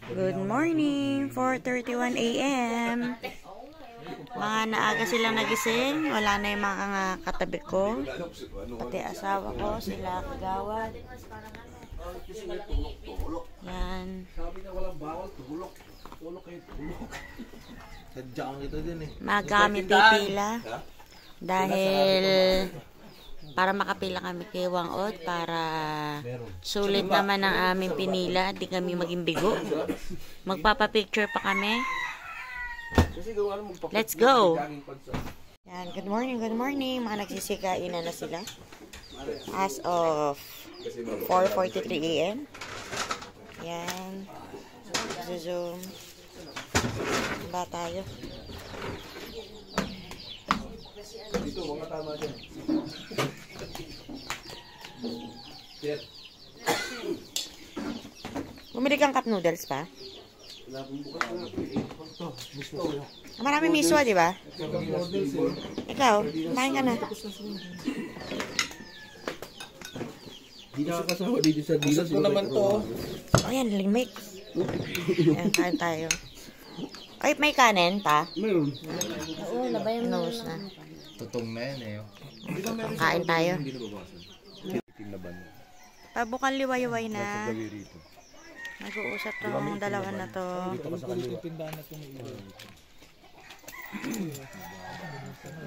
Good morning, 4:31 a.m. Mga naaga silang nagising. Wala na yung mga katabi ko. Pati asawa ko, sila kagawad. Yan. Magamit pipila. Dahil para makapila kami kay Wangod, para sulit naman ang aming pinila, di kami maging bigo. Magpapapicture pa kami. Let's go! Yan, good morning, good morning. Mga nagsisikain na sila. As of 4:43 a.m. Yan. Zoom. Ba tayo? Dito, mga tama dyan. Bumili kang cup noodles pa? Maraming miswa, di ba? Ikaw, kumain ka na. Dito sa kasama, dito sa dilas. Ito naman to. O yan, limik. Ayan, kain tayo. Ay, may kanin pa? Meron. Oo, labay mo. Nose na. Totong na yan eh. Kain tayo. Hindi na babasan. Tinaban. Pabukan liwayway na. Nag-uusap tong dalawa na to. Dito ka sa kaliwa.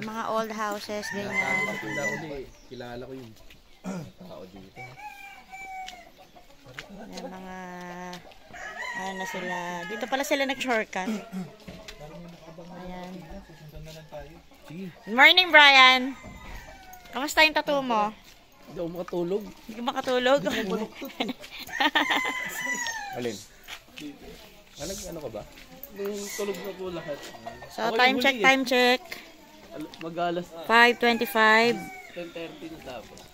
Mga old houses, ganyan. Kilala ko yun. Tao dito. Yan, mga ano na sila. Dito pala sila nag-shortcut. Ayan. Good morning, Brian. Kamusta yung tattoo mo? Hindi ako makatulog. Hindi ka makatulog? Alin? Ano ka ba? Yung tulog na po lahat. So, time check. Mag-alas 5:25. 10:30 na tapos.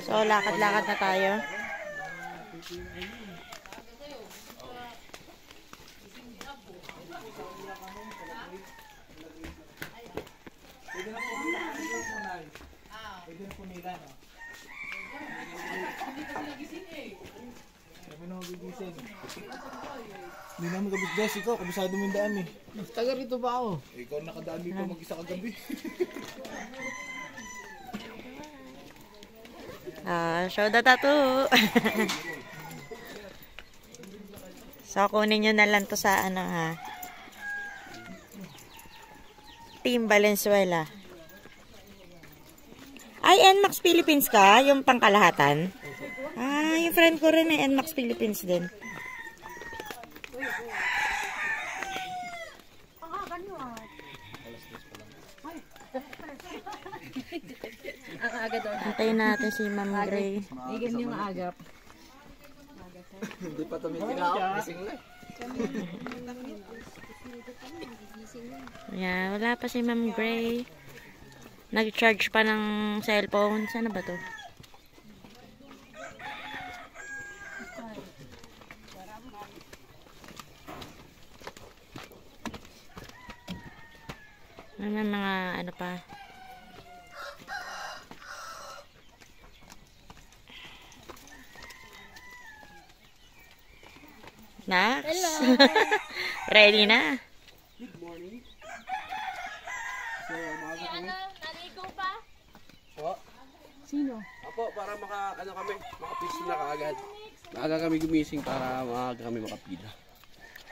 So, lakad-lakad na tayo. Hindi naman gabis guys, ikaw, kabisado mo yung daan eh. Taga rito ba ako? Ikaw nakadaan dito mag-isa kagabi. Show the tattoo. So, kunin nyo na lang to sa ano ha. Team Valenzuela. Ay, NMAX Philippines ka? Yung pangkalahatan? Ah, yung friend ko rin eh, NMAX Philippines din. Ang aga daw. Antayin natin si Ma'am Gray. Igan yung agap. Hindi pa tumitin ako. Gising na. Yan, wala pa si Ma'am Gray. Nag-charge pa ng cellphone. Sana ba to? May mga ano pa. Nax? Hello. Ready na? Good morning. Naligo pa? Po? Sino? Apo, para maka-pisa na kaagad. Maaga kami gumising para maaga kami makapila.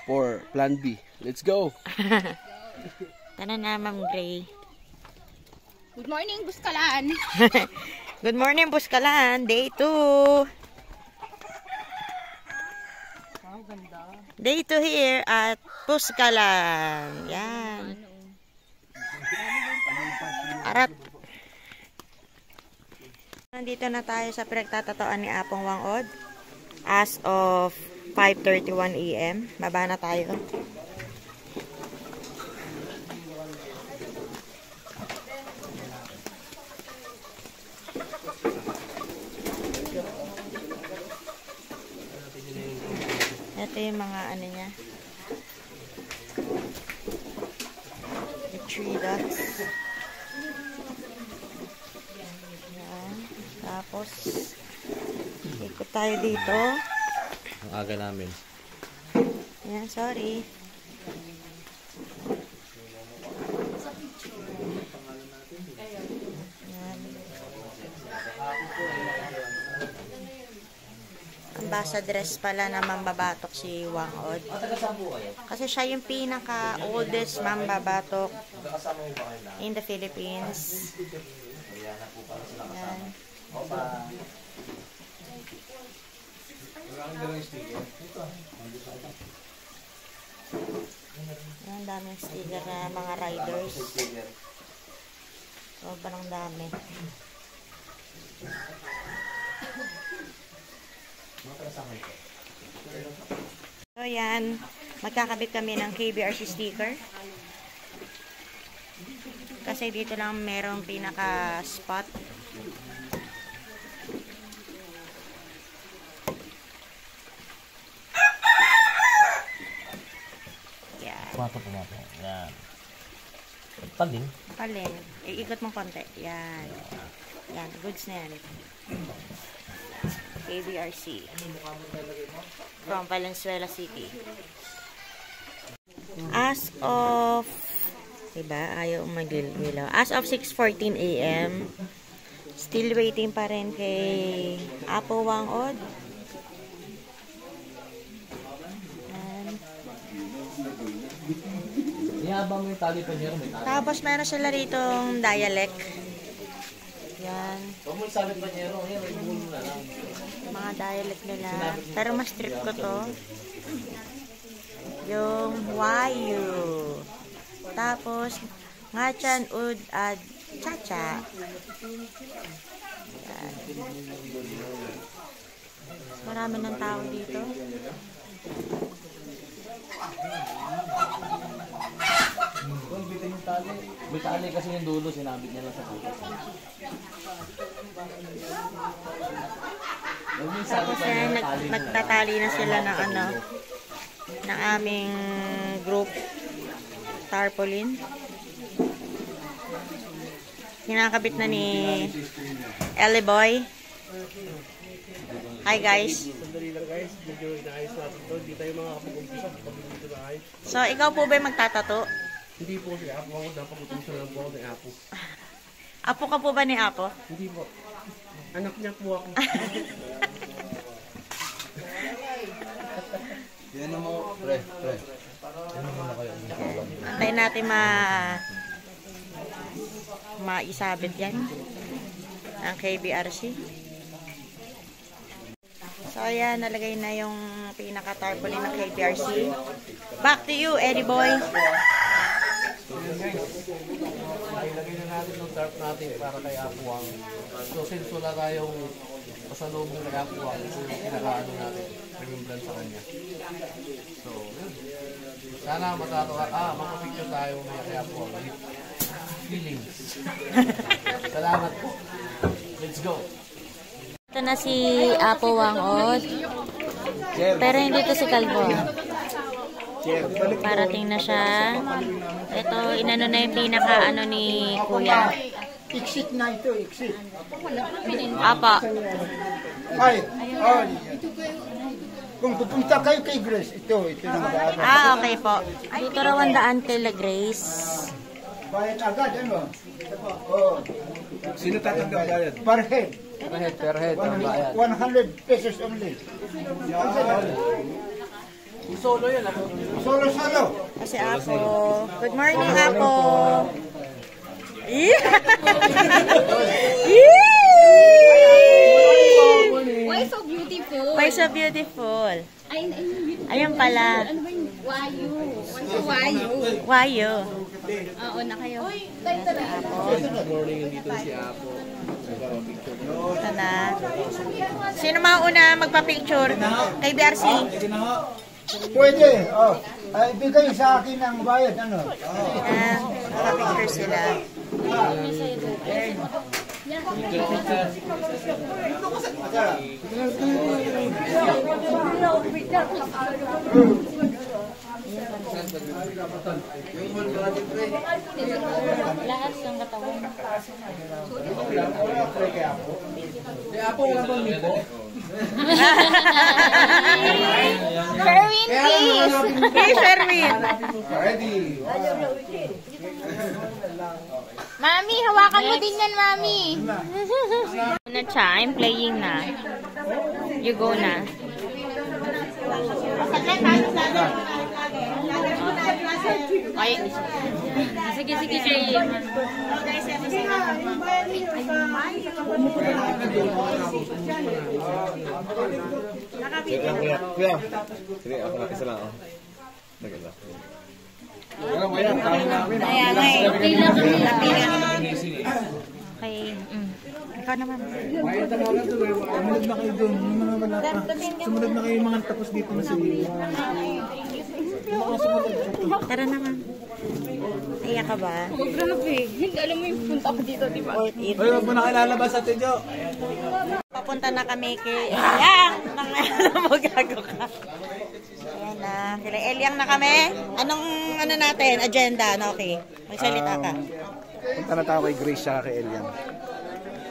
For plan B. Let's go! Tara na, Ma'am Gray. Good morning, Buskalan. Good morning, Buskalan. Day 2. Day 2 here at Buskalan. Yan. Arat. Nandito na tayo sa pinagtatatoan ni Apong Wangod. As of 5:31 a.m. Baba na tayo. Ito yung mga ano niya. The 3 dots. Yan. Tapos Ikot tayo dito. Ang aga namin. Ayan, sorry. Ayan. Ambassadress pala na mambabatok si Wang Od. Kasi siya yung pinaka-oldest mambabatok in the Philippines. Ayan. Ang daming sticker na mga riders. Sobrang dami. So yan, magkakabit kami ng KBRC sticker. Kasi dito lang merong pinaka-spot. Pumato. Yan. Paling. Paling. Iikot mong konti. Yan. Yan. Goods na yan. KBRC. From Valenzuela City. As of... Diba? Ayaw mag-ilaw. As of 6:14 AM, still waiting pa rin kay Apo Wang Od. Ihabang mo yung tali pa niya. Tapos meron sila ritong dialect. Yan. Huwag mo yung sabi pa niya. May na lang. Mga dialect nila. Pero mas trip ko to. Yung Wayu. Tapos, Ngachan Ud at Chacha. Yan. Marami ng tao dito. May tali kasi yung dulo, sinabit niya lang sa dulo. Tapos nagtatali na sila ng ano, ng aming group tarpaulin. Kinakabit na ni Ellie Boy. Hi guys. Sandali lang guys, medyo inaayos natin ito. Hindi tayo makakapag-umpisa. Dito na ayos. So, ikaw po ba yung magtatato? Hindi po si Apo. Ako dapat utusan lang po ako ni Apo. Apo ka po ba ni Apo? Hindi po. Anak niya po ako. Yan mo, pre. Antayin natin maisabit yan ang KBRC. So ayan, nalagay na yung pinaka-tarpaulin ng KBRC. Back to you, Eddie Boy. Ilagay na natin yung tarp natin para kay Apo Wang. So since wala tayong pasalubong kay Apo Wang, ito yung pinaka-ano natin, remembrance sa kanya. So, yun. Sana makapicture tayo kay Apo Wang with feelings. Salamat po. Let's go. Ito na si Apo Wang Od. Pero hindi to si Kalbo. Parating na siya. Ito, inano na yung pinaka-ano ni Kuya. Exit na ito, exit. Apa. Ay, kung pupunta kayo kay Grace, ito na mag-aaral. Okay po. Dito raw ang daan kay La Grace. Bayad agad, ano? Oh, Sino tatanggap bayad? per head. Per head. 100 pesos only. Solo yan ako. Solo. Kasi Apo. Good morning, Apo. Why so beautiful? Why so beautiful? Ayun pala. Ano ba yung wayu? What's the wayu? Wayo. Oo, na kayo. Good morning, nandito si Apo. Ito na. Sino mauna magpa-picture? Kay BRC. Pwede, ibigay sa akin ang bayad, ano? Magpa-picture sila. Lahat ng katawan. Kaya po, wala bang lipo? Sherwin, please. Hey, Sherwin! Ready. Mami, hawakan mo din yan, Mami. Na siya, I'm playing na. You go na. Ay, sige, sige, sige. Kuya. Sige, ako na isa lang. Nagala. Wala mo yan. Kain namin. Ayan, okay lang kami. Okay. Ikaw naman. Sumunod na kayo doon. Sumunod na kayo yung mga tapos dito na si... Tara naman. Iyak ka ba? Oh, grabe. Hindi alam mo yung punta ko dito, di ba? Ay, wag mo na kailalabas sa Tidyo. Papunta na kami kay Eliang. Ano mo gago ka? Ayan na. Kila Eliang na kami. Anong ano natin? Agenda? No, okay. Magsalita ka. Punta na tayo kay Grace siya kay Elian.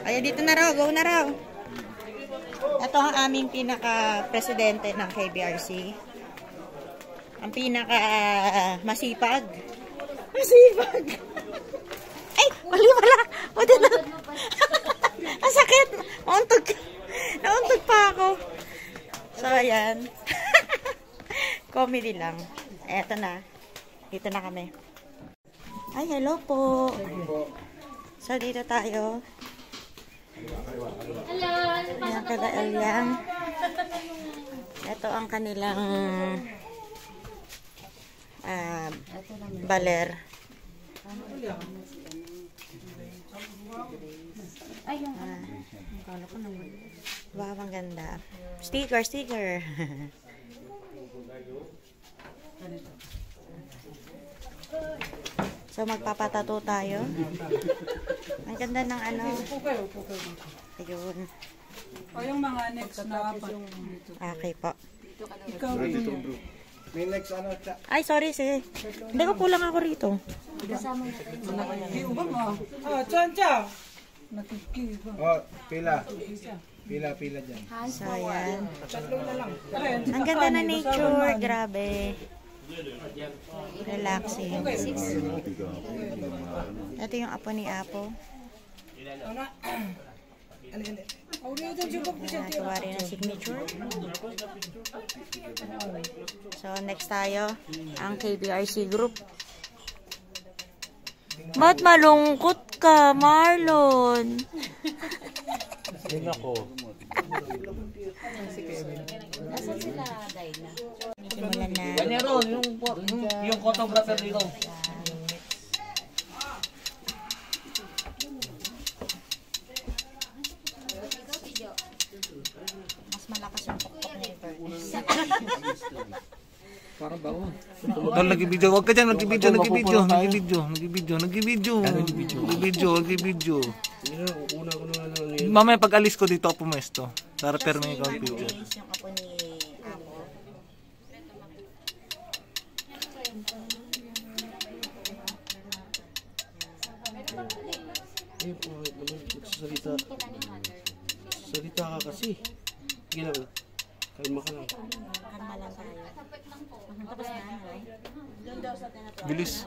Ay, dito na raw. Go na raw. Ito ang aming pinaka-presidente ng KBRC. Ang pinaka-masipag. Masipag! Ay! Mali pala! O, dito. Ang sakit! Nauntog pa ako. So, ayan. Comedy lang. Eto na. Dito na kami. Ay, hello po. So, dito tayo. Hello. Ayan, kada Eliang. Ito ang kanilang baler. Wow, ang ganda. Sticker, sticker. So, magpapatato tayo. Ang ganda ng ano. Ayun. O yung mga next na apat. Okay po. Ikaw rin. May next ano? Ay, sorry, sige. Hindi ko kulang ako rito. Iuban mo. Ah, Chancha. Nakikiba. Oh, pila. Pila dyan. So, ayan. Tatlo na lang. Ang ganda na nature. Grabe. Relaxing. Ito yung apo ni Apo. Nagawa rin ang signature. So, next tayo. Ang KBRC group. Ba't malungkot ka, Marlon? Yun ako. Nasaan sila, Dayna? Simulan na. Panyero, yung photographer dito. Mas malakas yung pokpok ni Ernest. Parang bago. Tol, nag-video. Huwag ka dyan, nag-video. Mamaya pag alis ko dito ako pumesto. Para perme ko ang picture. Yung apo ni Apo. Salita ka kasi. Sige lang. Kalma ka lang. Kalma lang tayo. Tapos na, okay? Bilis.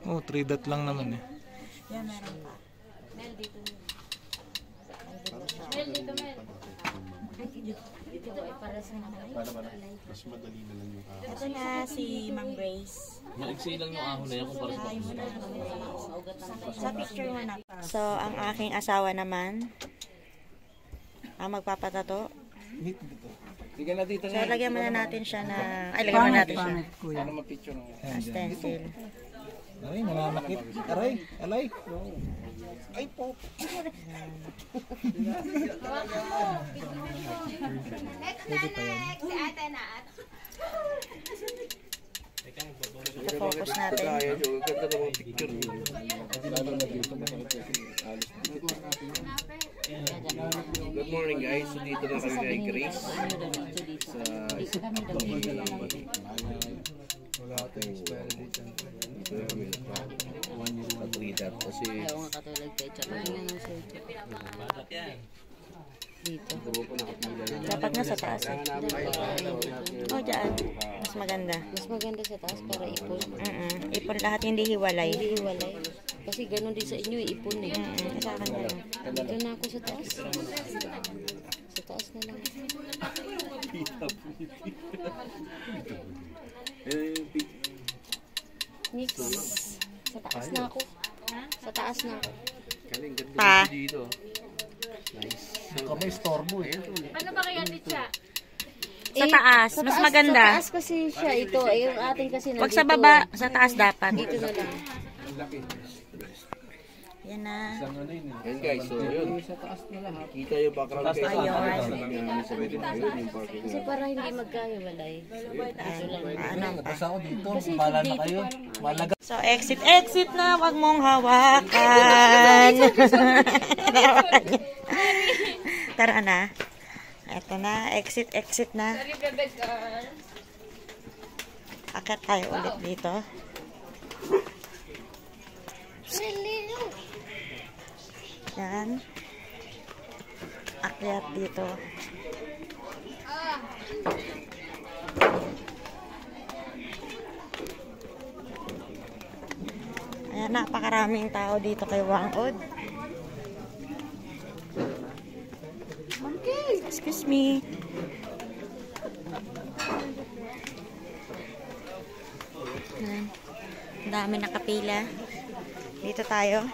Oh, 3 dot lang naman eh. Yan, meron pa. Mel, dito. Dito ay para sa Ito na si Mang Grace. Maigsi lang yung ahon na yan kung para sa Sa picture mo na. So, ang aking asawa naman, ang magpapatato. Sige na dito So, lagyan muna natin siya na... Ay, lagyan muna natin siya. Kuya. Ang stencil. Ay, nananakit. Aray, alay. Ay po. Next. Si ate na. Ito focus natin. Ganda ng picture niyo. Good morning guys. So dito na kami kay Grace. Wala tayong expiry date. At reader kasi Ayaw nga katulad kayo. Tsaka yun ang safety. Dito. Dapat nga sa taas. O, dyan. Mas maganda. Mas maganda sa taas para ipon. Ipon lahat, hindi hiwalay. Hindi hiwalay. Kasi ganun din sa inyo, ipon eh. Sa akin na lang. Dito na ako sa taas. Sa taas na lang. Nix. Sa taas na ako. Sa taas na ako. galing ganda Pa. dito. Nice. Kami storbo eh. Ano ba kaya Licha? Sa taas, mas maganda. Sa taas kasi siya ito. Yung atin kasi nandito. Huwag sa baba, sa taas dapat. Dito na lang. Yan na. Ayan guys, so yun. Kita yung background guys. Kasi para hindi magkahiwalay. Tapos ako dito, Kasi bala na dito kayo. Malaga. So, exit na. Huwag mong hawakan. Tara na. Eto na. Exit na. Akat tayo ulit dito. Yan. Akyat dito. Ayan, napakaraming tao dito kay Wangod. Okay, excuse me. Ayan. Ang dami nakapila. Dito tayo.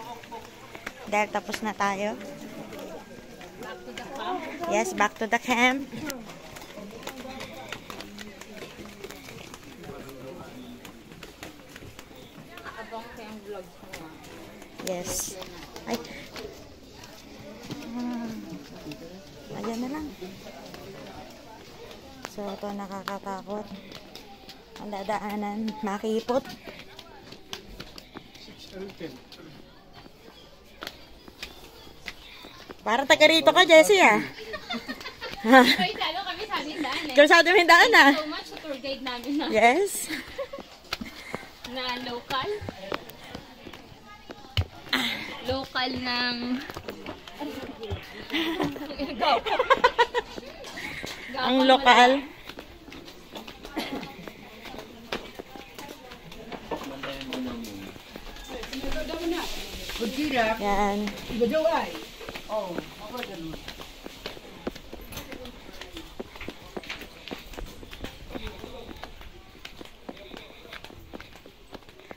Dahil tapos na tayo. Yes, back to the camp. Yes. Ay. Ayan na lang. So, ito nakakatakot. Ang dadaanan, makipot. Parang taga rito ka, Jessie, ah. Ay, lalo kami sa ating daan eh. Kalsado mo yung daan, ah. So much sa tour guide namin na, Yes. na local. Local ng... Go! Ang lokal. Yan.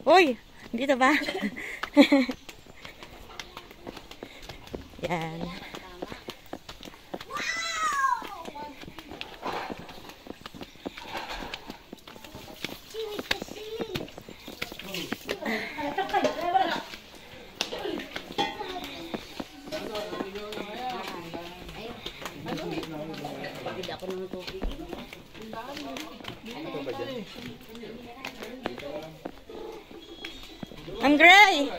Uy! Dito ba? Yan. Ang gray!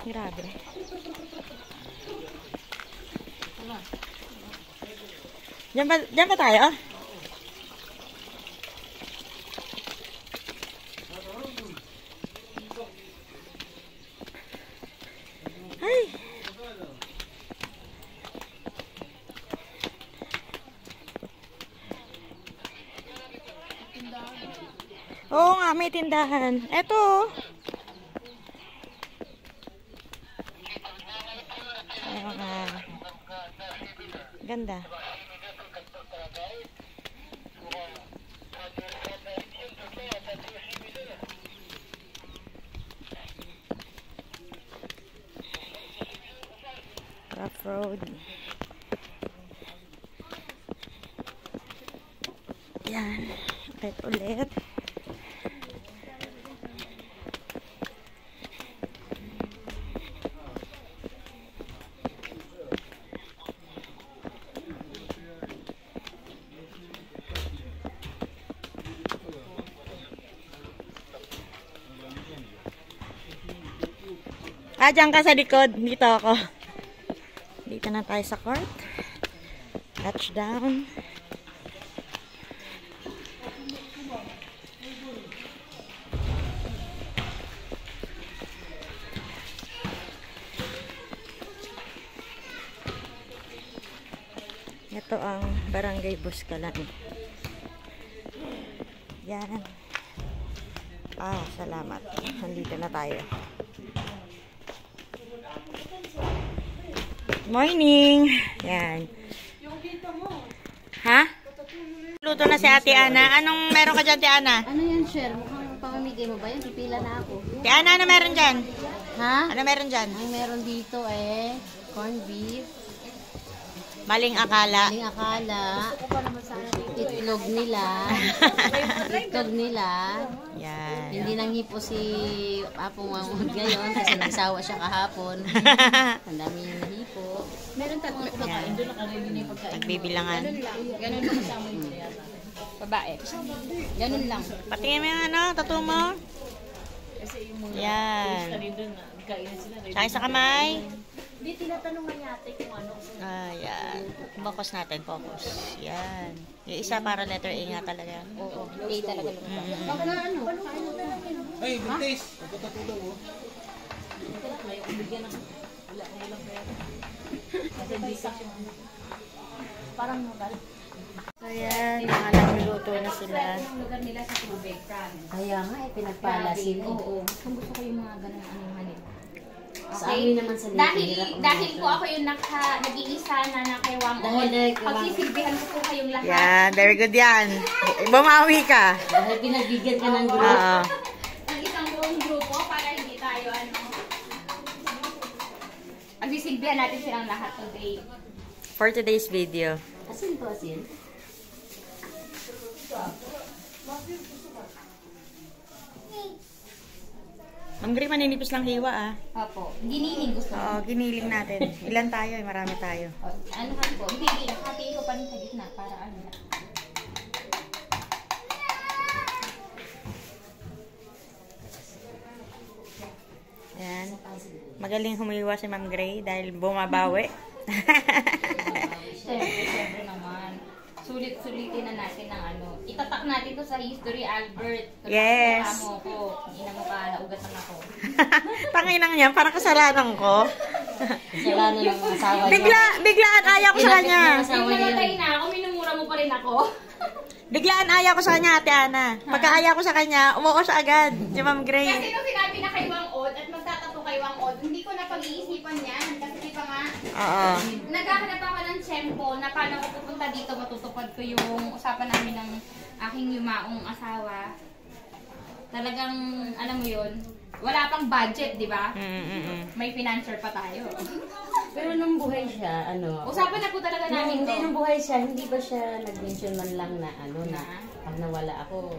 Grabe. Diyan ba tayo? Ay! Oo nga, may tindahan. Eto. Ayun nga. Ganda. Rough road. Yan. Ulit. Diyan ka sa likod. Dito ako. Dito na tayo sa court. Touchdown. Ito ang Barangay Buscalan. Yan. Salamat. Nandito na tayo. Morning! Yan. Ha? Luto na si Ate Ana. Anong meron ka dyan, Ate Ana? Ano yan, Sher? Mukhang pamamigay mo ba yan? Pipila na ako. Ate Ana, ano meron dyan? Ha? Ano meron dyan? Ang meron dito corned beef, Maling akala. maling akala, itlog nila, itlog nila. Yan. Hindi nanghipo si Apong Mamud ngayon kasi nagsawa siya kahapon. Ang dami yung nahipo. Meron tatlong pagkain. Doon nakarili niya yung pagkain. Nagbibilangan. Ganun lang kasama mo yan. Babae. Ganun lang. Patingin mo yung tattoo mo. Yan. Sakay sa kamay. Hindi, tinatanong nga niya ate kung ano. Yan. Focus natin. Focus. Yan. Yung isa para letter A nga talaga. Oo. A talaga lang. Baka ano? Ay, buntis. Pagkatulog mo. Parang mabal. So yan. Nakaluto na sila. Yung lugar nila sa tubig, promise. Kaya nga, pinagpala sila. Oo. Gusto ko yung mga ganun ano. Sa amin naman sa Dahil po ako yung nag-iisa na nakaiwang pagsisilbihan ko po kayong lahat. Yan. Very good yan. Bumawi ka. Dahil pinagbigyan ka ng grupo. Oo. Ang isang buong grupo para hindi tayo pagsisilbihan natin silang lahat today. For today's video. Asin po, asin. Ma'am Gray, maninipis lang hiwa Opo. Giniling gusto Oo, mo. giniling natin. Ilan tayo? Marami tayo. Ano ka po? Hindi, hatiin ko pa rin sa gitna para ano. Yan. Magaling humiwa si Ma'am Gray dahil bumabawi. Siyempre naman. Sulit-sulitin na natin ng ano. Itatak natin to sa history, Albert. Yes. Mo ko. Ina mo ka, naugatan ako. Tanginang yan, parang kasalanan ko. Kasalanan ng mga asawa niya. Biglaan ayaw ko sa kanya. Nung namatay na ako, minumura mo pa rin ako. Biglaan ayaw ko sa kanya, Ate Ana. Pagka ayaw ko sa kanya, umuo siya agad. Si Ma'am Gray. Kasi nung sinabi na kay Wang Od at magtatato kay Wang Od, hindi ko na pag-iisipan yan. Kasi di ba nga, Oo. naghahanap ako ng tiyempo na paano ko pupunta dito, matutupad ko yung usapan namin ng aking yumaong asawa. Talagang, alam mo yun, wala pang budget, di ba? May financer pa tayo. Pero nung buhay siya, Usapan na po talaga namin to. nung buhay siya, hindi ba siya nag-mention man lang na na pag nawala ako,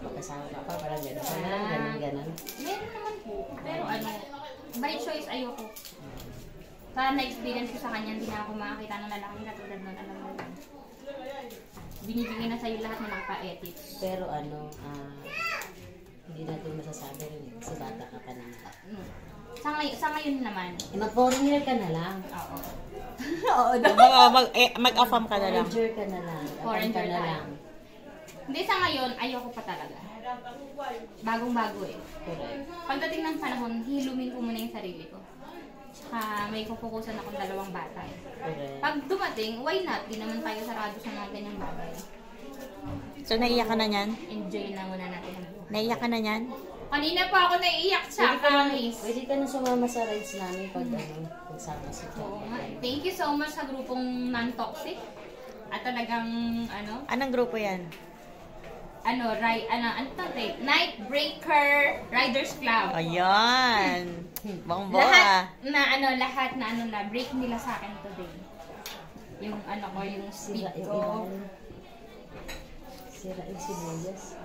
pag-asawa ka pa, parang gano'n. Meron naman po. Pero by choice ayoko. Sa na-experience ko sa kanya, hindi na ako makakita ng lalaking katulad nun. Alam mo yun. Binibigay na sa'yo lahat na naka-edit. Pero hindi natin masasabi rin kasi bata ka pa naman. Sa ngayon naman. Mag-foreign year ka na lang. Oo. Mag-affirm ka na lang. Foreign ka na lang. Foreign ka year na tayo. lang. Hindi, sa ngayon, ayoko pa talaga. Bagong-bago eh. Correct. Pagdating ng panahon, hilumin ko muna yung sarili ko. Tsaka may kukukusan akong 2 bata eh. Correct. Pag dumating, why not? Di naman tayo sarado sa mga ganyang bagay. So, naiyak ka na niyan? Enjoy na muna natin ang buhay. Naiyak ka na niyan? Kanina pa ako naiiyak sa promise. Pwede ka na sumama sa rides namin pag pagsama sa Oo nga. Thank you so much sa grupong non-toxic. At talagang, Anong grupo yan? Night Breaker Riders Club. Ayan. Bongbo Lahat na break nila sa akin today. Yung yung speed ko. Sira yung sibuyas.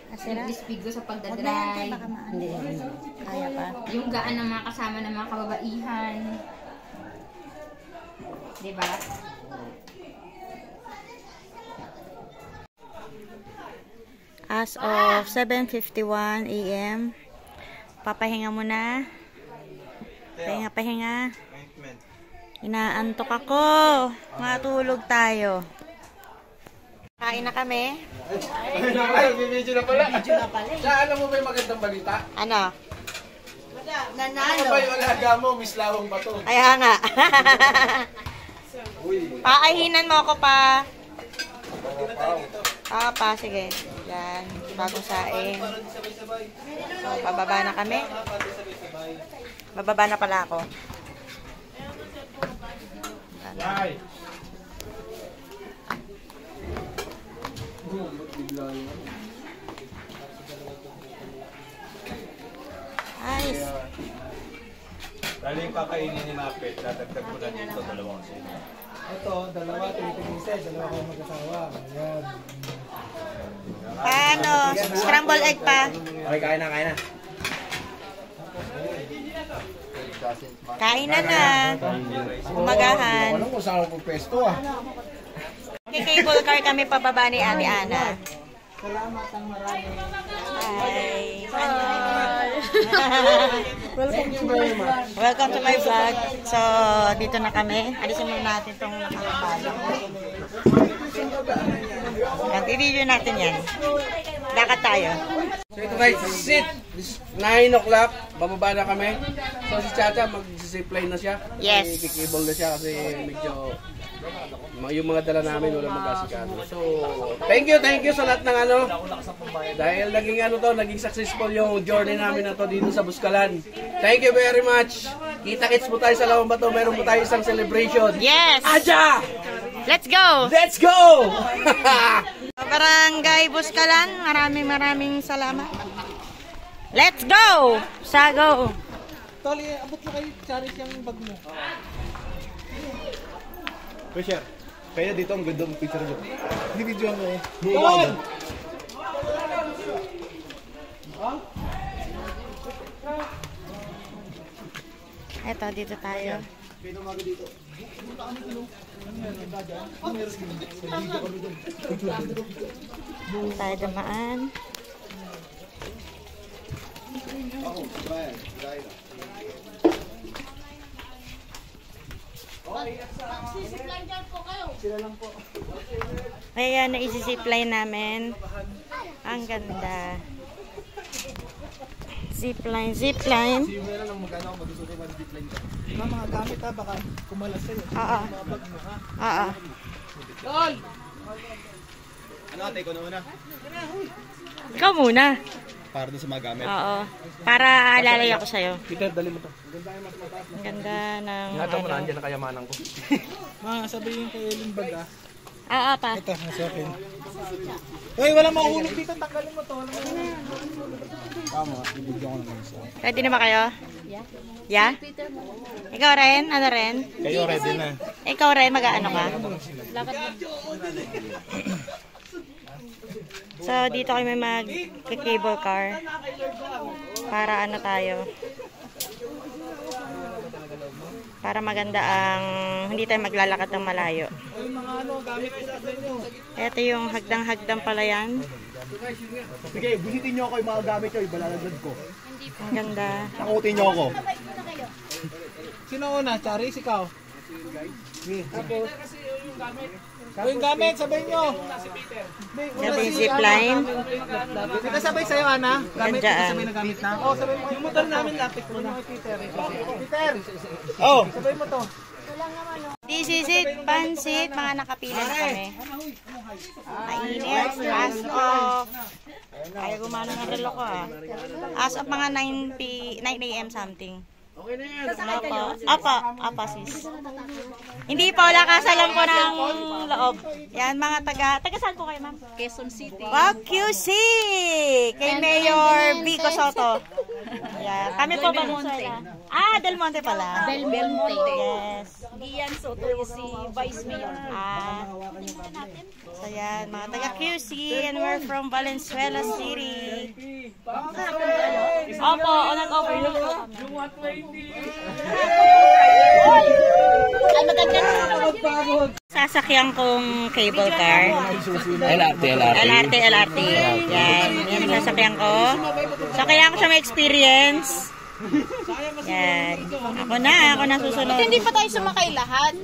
Yung speed ko sa Huwag na yan, pagdadrive. baka maano. Hindi, Kaya pa. Yung gaan ng mga kasama ng mga kababaihan. Diba? As of 7:51 AM, papahinga muna. Pahinga, pahinga. Inaantok ako. Matulog tayo. Kain na kami. Ay, video na pala. Alam mo ba yung magandang balita? Ano? Ano ba yung alaga mo, Miss Lawang Bato? Kaya nga. Paaihinan mo ako pa. Pa, sige. Yan. Bagong saing. So, bababa na kami. Bababa na pala ako. Ay! Ayos. Dali yung kakainin ni Mapet, dadagdag ko na dito 2 sila. Ito, dalawa, tinitignised, dalawa kayo mag-asawa. Ayan. Paano? Scramble egg pa. Okay, kain na, kain na. Kain na. Umagahan. Alam ko saan ako pwesto ah. Kikable car kami pababa ni Ate Ana. Salamat ang marami. Hi. Welcome to my vlog. Welcome to my vlog. So, dito na kami. Alisin muna natin itong nakakabalo. I-video natin yan. Lakad tayo. So ito guys, sit! 9 o'clock, bababa na kami. So si Chacha, mag-zipline na siya. Yes. Kikibol na siya kasi medyo yung mga dala namin wala mag-asikado. So, thank you sa lahat ng ano. Dahil naging successful yung journey namin na to dito sa Buskalan. Thank you very much. Kita-kits po tayo sa Lawang Bato. Meron po tayo isang celebration. Yes! Aja! Let's go! Let's go! Barangay Buskalan, maraming salamat. Let's go! Sago! Tol, abot mo kayo, Charis, yung bag mo. Pressure. Kaya dito ang ganda ng picture nyo. Hindi video mo eh. Tol! Eto, dito tayo. Dito tayo dumaan. Kaya naisisipline namin. Ang ganda. Zipline. Mga gamit ha, baka kumalas sa'yo. Oo. Mga bag mo ha. Oo. Ano ate, ko na una? Ikaw muna. Para doon sa mga gamit. Oo. Para alalay ako sa'yo. Peter, dali mo to. Ang ganda ng Ingatan mo na, ano. andyan ang kayamanan ko. Mga sabihin kayo yung bag ha. Oo pa. Ito, nasa akin. Uy, wala mahulog dito. Tanggalin mo to. Tama, ibigyan ko naman isa. Ready na ba kayo? Yeah? Ikaw rin? Ano rin? Kayo ready na. Ikaw rin? Mag-ano ka? So, dito kami mag-cable car. Para ano tayo? Para maganda ang hindi tayo maglalakad ng malayo. Ito yung hagdang-hagdang pala yan. Sige, busitin nyo ako yung mga gamit nyo, ibalalagad ko. Ang ganda. Nakutin nyo ako. Sino una? Charis, ikaw? Yung gamit, sabay nyo. Ito yung zipline. Kita sabay sa'yo, Ana. Gamit, Gandyan. kita sabay na gamit na. Oh, sabay mo. Yung motor namin, lapit mo na. Peter. Peter! Oh! Sabay mo to. This is it, pansit. Mga nakapila na kami. Mainit. As of. Ayaw gumano ng relo ko ah. As of mga 9 a.m. something. Okay na yan. Apa sis. Hindi pa, wala kasalan po ng loob. Yan, mga taga saan po kayo, ma'am? Quezon City. Wow, QC! Kay Mayor Vico Soto. Yan, kami po Valenzuela. Del Monte pala. Del Monte. Yes. Gian Soto yung si Vice Mayor. So yan, mga taga QC and we're from Valenzuela City. Opo, nag-overlook po kami. Ay, maganda na. Sasakyan kong cable car. LRT. Yan yung sasakyan ko. So, kaya ko siya ma-experience. Yan. Ako na susunod. Hindi pa tayo sumakay lahat.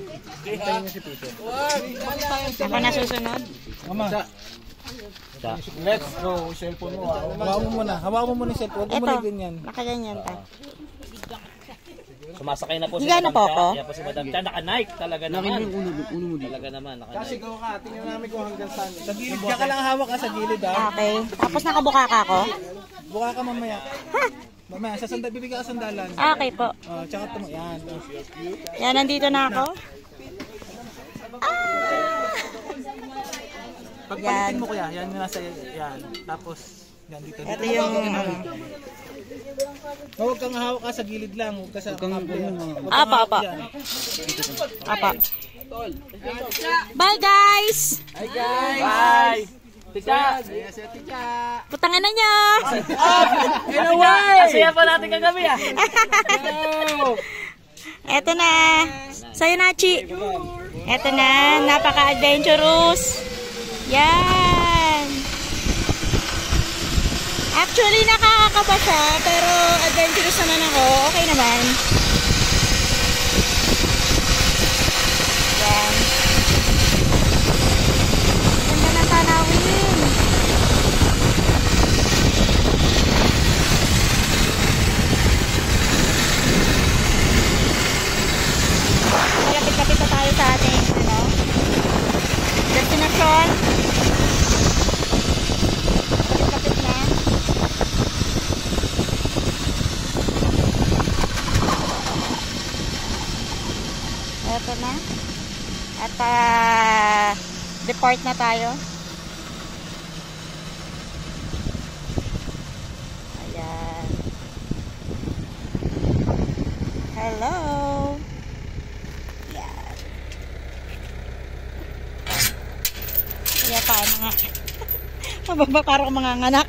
Ako na susunod. Mama. Let's go. Cellphone mo. Hawakan mo muna. Hawakan mo muna yung cellphone. Huwag mo muna ganyan. Nakaganyan ta. Sumasakay na po si Higa na Madam po ako. Cha. Yan po si Madam Cha. Naka-Nike talaga naman. Uno mo talaga naman. Kasi Naka-Nike. go ka. Tingnan namin kung hanggang saan. Sa gilid. Diyan ka lang hawak ka sa gilid ha. Okay. Tapos nakabuka ka ako. Buka ka mamaya. Mamaya, bibigyan ka sandalan. Okay po. Tsaka ito mo. Yan. Yan, nandito na ako. Pagpalitin mo kuya. Yan yung nasa yan. Tapos, yan dito. Ito yung Huwag kang hawak ka sa gilid lang. Huwag ka sa kable. Apa. Apa. Bye guys! Hi guys! Bye! Tika! Putangan na nyo! Asaya pa natin kagabi ah. Eto na. Sa'yo na, Chi. Eto na. Napaka-adventurous. Yan. Actually, nakakakaba siya. Pero adventurous naman ako. Okay naman. Yan. Ganda na tanawin. Malapit-lapit na tayo sa ating destination. Malapit na. Ito na. At depart na tayo. Ayan. Hello. Yan. Kaya paano nga? Mababa parang mga anak.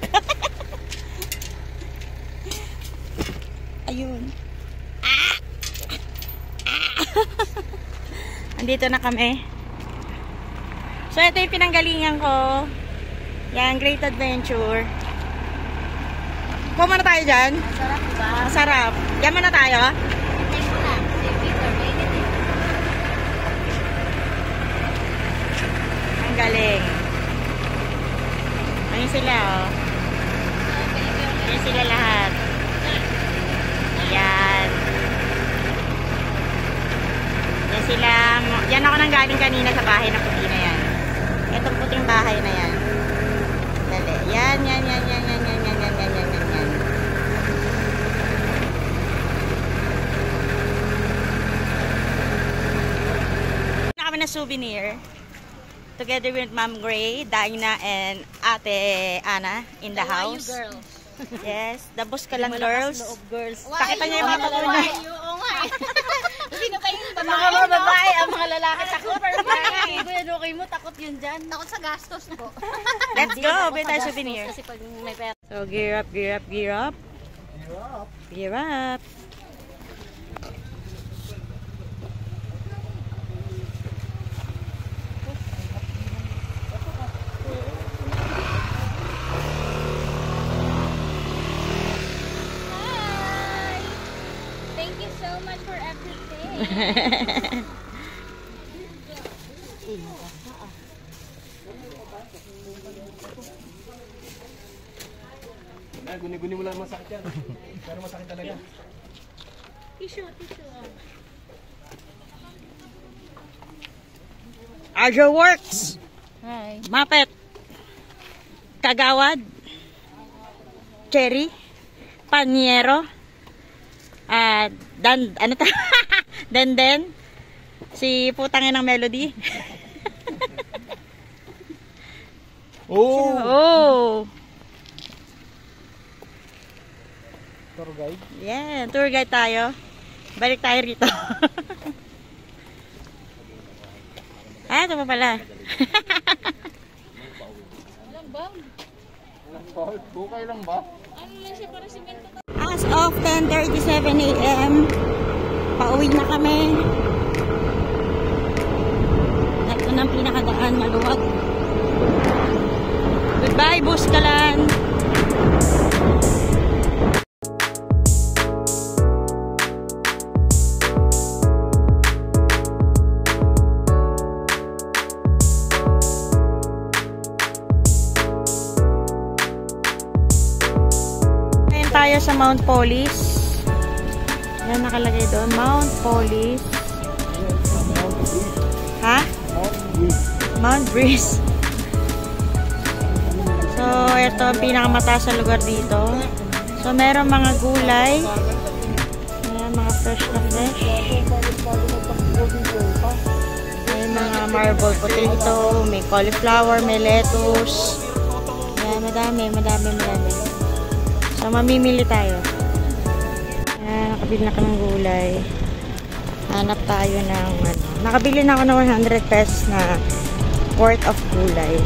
Ayun. Andito na kami. So, ito yung pinanggalingan ko. Yan, Great Adventure. Kuha na tayo dyan. Masarap ba? Masarap. Yan muna tayo. Thank you lang. Si Peter, mainit eh. Ang galing. Ayun sila, oh. Ayun sila lahat. Yan. Yan sila. Yan ako nang galing kanina sa bahay na puti na yan. Itong puting bahay na yan. Dali. Yan. Na kami na souvenir. Together with Ma'am Gray, Dinah, and Ate Ana in the house. Girls. Yes, dabos ka lang, girls. Girls. Pakita niyo yung mga patuloy na. Oo nga eh. Sino kayong Ang mga babae, ang mga lalaki takot. Okay mo, takot yun dyan. Takot sa gastos po. Let's go, bili tayo souvenir. Kasi pag may pera. So, gear up. Gear up. Hi! Thank you so much for everything. Guni-guni mo lang masakit yan. Pero masakit talaga. Tissue. Arjo Works. Hi. Mapet. Kagawad. Cherry. Panyero. Denden. Si putangin ng Melody. Oh. Tour guide. Yeah, tour guide tayo. Balik tayo rito. Ito pa pala. Bukay lang ba? As of 10:37 AM, pauwi na kami. Ito na ang pinakadaan, maluwag. Goodbye, Buskalan. tayo sa Mount Police. Yan nakalagay doon, Mount Police. Ha? Mount Breeze. So, ito ang pinakamataas sa lugar dito. So, meron mga gulay. Ayan, mga fresh na fresh. May mga marble potato, may cauliflower, may lettuce. Ayan, madami. So, mamimili tayo. Ayan, nakabili na kami ng gulay. Hanap tayo ng, nakabili na ako ng 100 pesos na worth of gulay.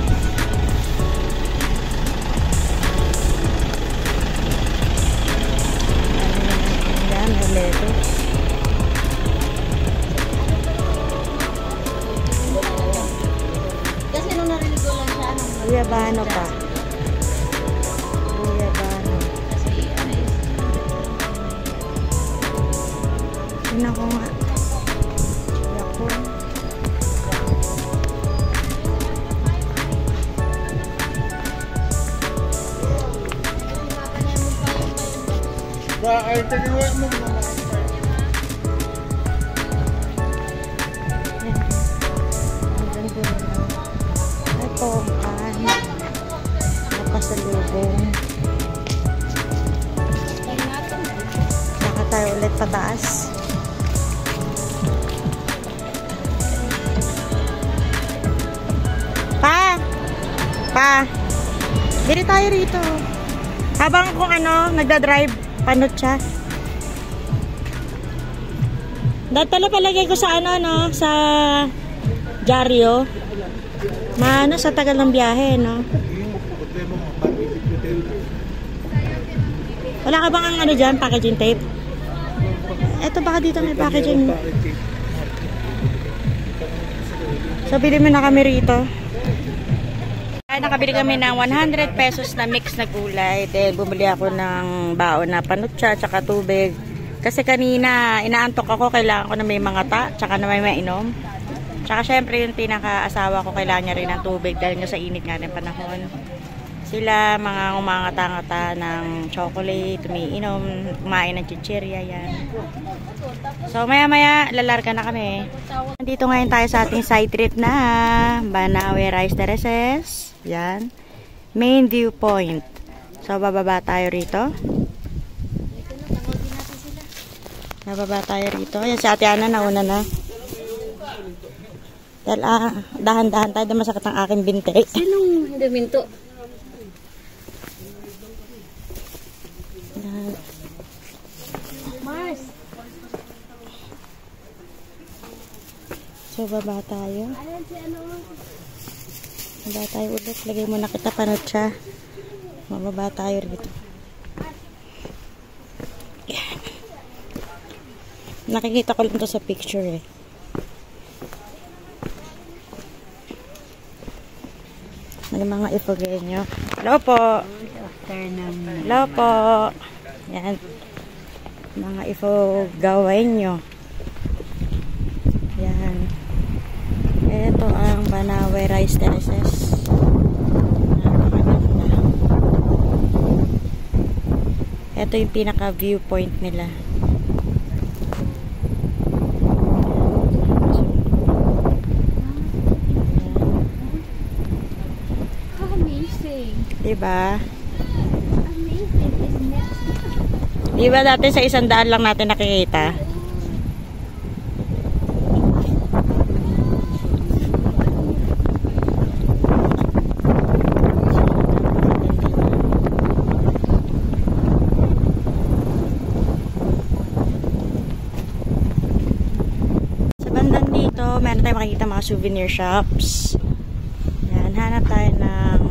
Ayan, may lettuce. Kasi nung narinig ko lang siya, Guyabano pa. Guyabano. Yun ako nga. Ako. Ay, taniwan mo naman. Ito, napasalubong. Saka tayo ulit pataas. Pa! Bili tayo rito. Habang kung nagda-drive, panot siya. Dahil tala palagay ko sa sa dyaryo. Sa tagal ng biyahe, no? Wala ka bang dyan, packaging tape? Eto, baka dito may packaging. So, bili mo na kami rito. Nakabili kami ng 100 pesos na mix na gulay. Dahil bumili ako ng baon na panutsa, tsaka tubig. Kasi kanina, inaantok ako, kailangan ko na may mga tsaka na may mainom. Tsaka syempre yung pinaka-asawa ko, kailangan niya rin ng tubig dahil nga sa init nga ng panahon. Sila mga umangata-ngata ng chocolate, umiinom, kumain ng chichirya, yan. So maya-maya, lalarga na kami. Nandito ngayon tayo sa ating side trip na Banawe Rice Terraces. Yan. Main viewpoint. So bababa tayo rito. Bababa tayo rito. Yan si Ate Ana, nauna na. Dahil dahan-dahan tayo, masakit ang aking binte. Sinong huminto? Mars. So baba tayo. Baba tayo ulit. Lagay mo na kita panot siya. Mababa tayo rito. Yan. Nakikita ko lang to sa picture eh. May mga ifogenyo. Hello po. Hello po. Yan. Mga ifogawenyo. Yan. Ito ang Banawe Rice Terraces. Ito yung pinaka viewpoint nila. Diba? Amazing, isn't it? Diba dati sa 100 lang natin nakikita? Sa bandang dito, meron tayong makikita mga souvenir shops. Yan, hanap tayo ng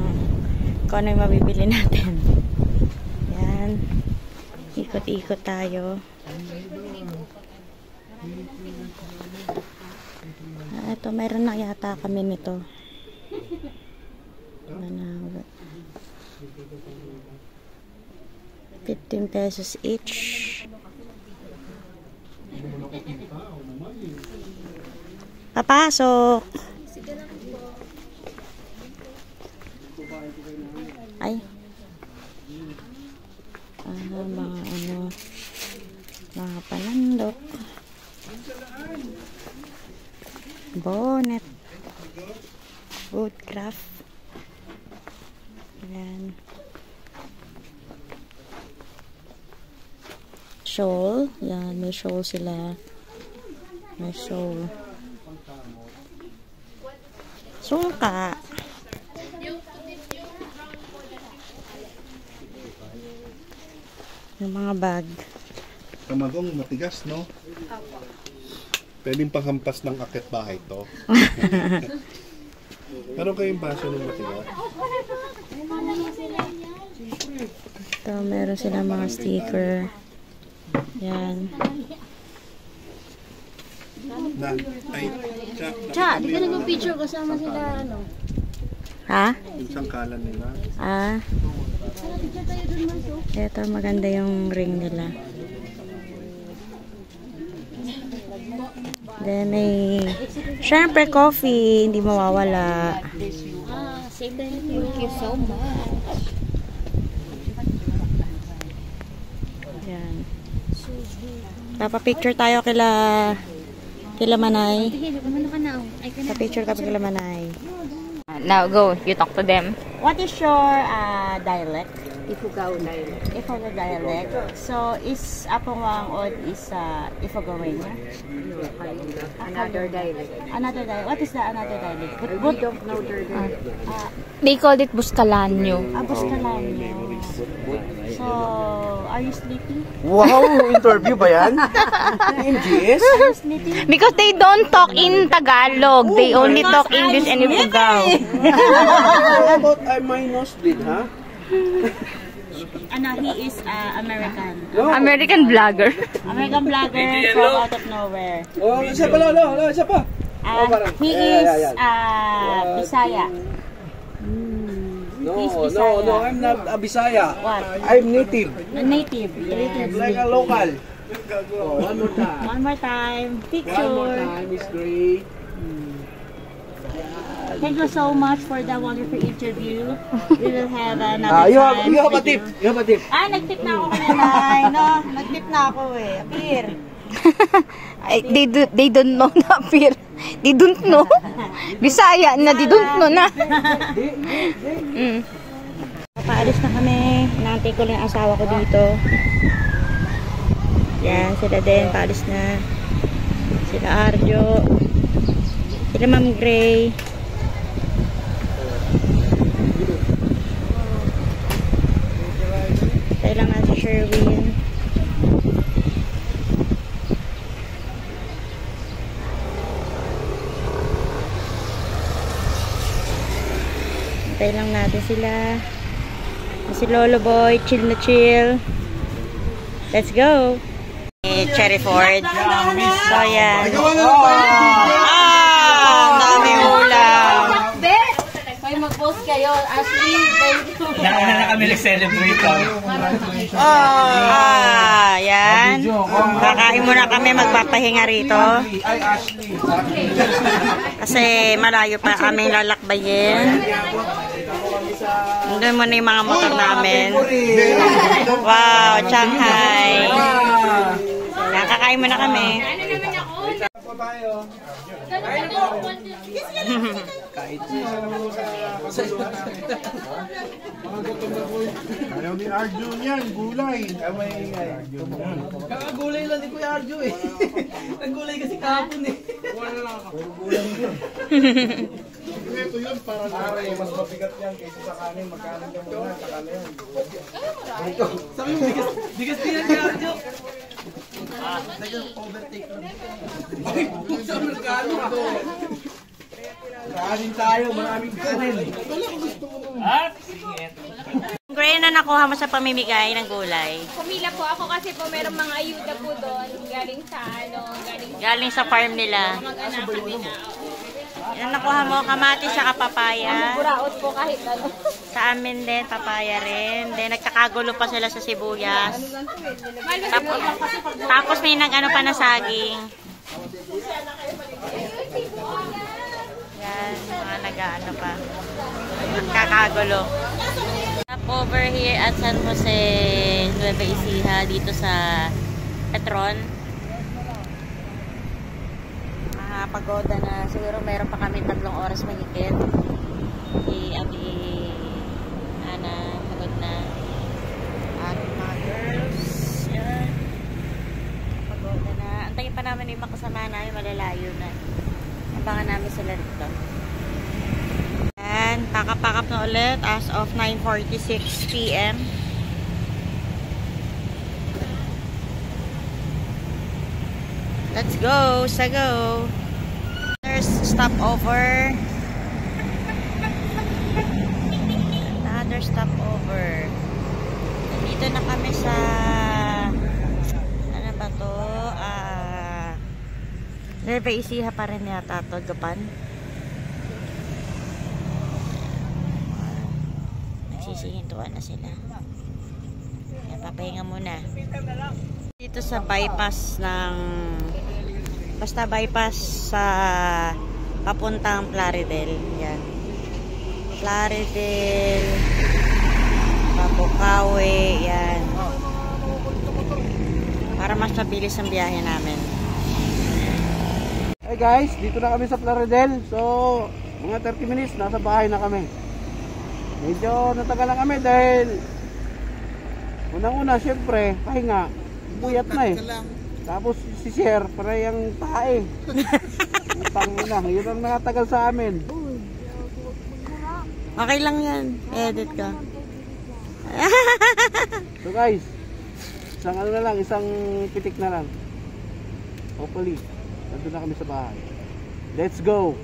kung ano yung mabibili natin. Yan. Ikot-ikot tayo. Ito, meron na yata kami nito. 15 pesos each. Papasok! Ay. Mga ano, mga panandok. Bonnet. Woodcraft. Ayan. Shawl. Yan, may shawl sila. May shawl. Sungka. Yung mga bag. Kamagong matigas, no? Pwedeng panghampas ng akit bahay to. Meron kayong baso ng matigas? Ito, meron silang mga sticker. Yan. Cha, di ka nag-picture kasama sila, ano? Ha? Yung sangkalan nila. Ah. Ito, maganda yung ring nila. Then, may syempre coffee, hindi mawawala. Thank you so much. Yan. Papapicture tayo kila Manay. Papicture kami kila Manay. Now go, you talk to them. What is your dialect? Ifugao dialect. Ifugao dialect. So, is Apongwang Od is Ifugawin? Another dialect. Another dialect. What is the another dialect? We don't know their dialect. They called it Buscalanyo. Buscalanyo. So, are you sleepy? Wow! Interview ba yan? MGS? Are you sleepy? Because they don't talk in Tagalog. They only talk English and Ifugao. How about my nosebleed, ha? Ano, he is American. American vlogger. American vlogger from out of nowhere. Oh, isa pa, isa pa. He is Bisaya. No, I'm not a Bisaya. What? I'm native. Native, yes. Native, like a local. Oh, one more time. One more time. Picture. One more time, it's great. Thank you so much for the wonderful interview. We will have another You time. have a tip. You have a tip. Nag-tip na ako kanina. No, nag-tip na ako eh. Appear. They don't know na appear. They don't know. Bisaya na, they don't know na. Paalis na kami. Inaantay ko lang yung asawa ko dito. Yan, sila din. Paalis na. Sila Arjo. Sila Ma'am Gray. Tayo lang natin si Sherwin. Tayo lang natin sila. Si Lolo Boy, chill na chill. Let's go! Cherry Ford. So yan. Dami ulam. May mag-post kayo. Ashley, thank you. Nauna na kami nag-celebrate. Yan. Kakain muna kami, magpapahinga rito. Kasi malayo pa kami lalakbayin. Doon muna yung mga motor namin. Wow, Shanghai. Kakain muna kami. Ayaw ni Arjo niyan, gulay. Kakagulay lang ni Kuya Arjo eh. Naggulay kasi kahapon eh. Wala lang ako. Ito yun, para mas mabigat yan kaysa sa kanin. Magkanin ka muna, sa kanin. Sabi mo, bigas din yan ni Arjo. Nag-overtake lang. Sa merkado ako. Kanin tayo, maraming kanin. Gray na nakuha mo sa pamimigay ng gulay. Pumila po ako kasi po merong mga ayuda po doon. Galing sa farm nila. mag-anak kami na. Yan nakuha mo, kamatis sa papaya. Buraot po kahit ano. Sa amin din, papaya rin. Then nagkakagulo pa sila sa sibuyas. Tapos may nag-ano pa na saging. Yan, mga nag-ano pa. Nagkakagulo. Stopover here at San Jose, Nueva Ecija, dito sa Petron. Pagoda na. Siguro mayroon pa kami 3 oras mahigit. Si Ate Ana, pagod na. At mga girls, yan. Pagoda na. Antayin pa namin yung makasama namin, malalayo na. Abangan namin sila dito. And pakap na ulit as of 9:46 PM. Let's go, Sago. There's stopover. Another stopover. Dito na kami sa ano ba to? Nueva Ecija pa rin yata to, Gapan. Nagsisihintuan na sila. Kaya papahinga muna. Dito sa bypass ng basta bypass sa papuntang Plaridel. Yan. Plaridel, Pabukawe, yan. Para mas mabilis ang biyahe namin. Hey guys, dito na kami sa Plaridel. So, mga 30 minutes, nasa bahay na kami. Medyo natagal na kami dahil unang-una, syempre, pahinga. Buyat na eh. Tapos si Sir, parang tae. Pangina, yun ang nakatagal sa amin. Okay lang yan. Edit ka. So guys, isang ano na lang, isang pitik na lang. Hopefully, nandun na kami sa bahay. Let's go!